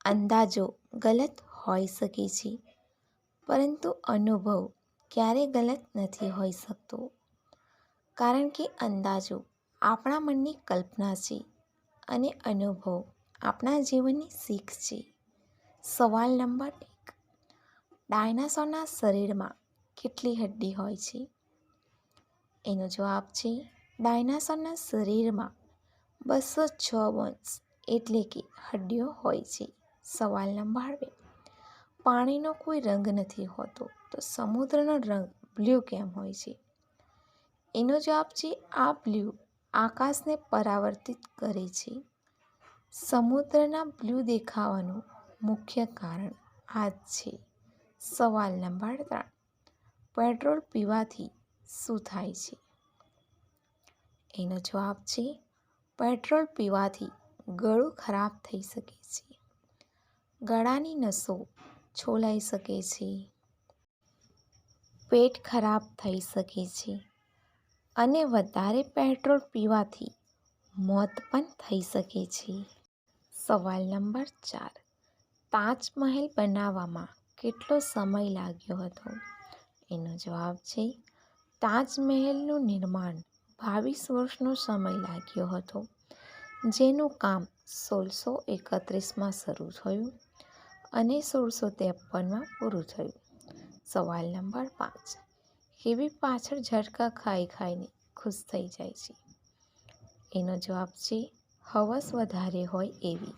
અંદાજો ગલત હોઈ શકે છે, પરંતુ અનુભવ ક્યારેય ગલત નથી હોઈ શકતો, કારણ કે અંદાજો આપણા મનની કલ્પના છે અને અનુભવ આપણા જીવનની શીખ છે. સવાલ નંબર 1. ડાયનાસોરના શરીરમાં કેટલી હડ્ડી હોય છે? એનો જવાબ છે ડાયનાસોરના શરીરમાં 206 બોન્સ એટલે કે હડ્ડીઓ હોય છે. સવાલ નંબર 2. પાણીનો કોઈ રંગ નથી હોતો, તો સમુદ્રનો રંગ બ્લુ કેમ હોય છે? એનો જવાબ છે આ બ્લુ આકાશને પરાવર્તિત કરે છે. સમુદ્રના બ્લુ દેખાવાનું મુખ્ય કારણ આ જ છે. સવાલ નંબર 3. પેટ્રોલ પીવાથી શું થાય છે? એનો જવાબ છે પેટ્રોલ પીવાથી ગળું ખરાબ થઈ શકે છે, ગળાની નસો છોલાઈ શકે છે, પેટ ખરાબ થઈ શકે છે અને વધારે પેટ્રોલ પીવાથી મોત પણ થઈ શકે છે. સવાલ નંબર 4. તાજમહેલ બનાવવામાં કેટલો સમય લાગ્યો હતો? એનો જવાબ છે તાજમહેલનું નિર્માણ 22 વર્ષનો સમય લાગ્યો હતો, જેનું કામ 1631માં શરૂ થયું અને 1653માં પૂરું થયું. સવાલ નંબર 5. કેવી પાછળ ઝટકા ખાઈ ખાઈને ખુશ થઈ જાય છે? એનો જવાબ છે હવસ વધારે હોય એવી.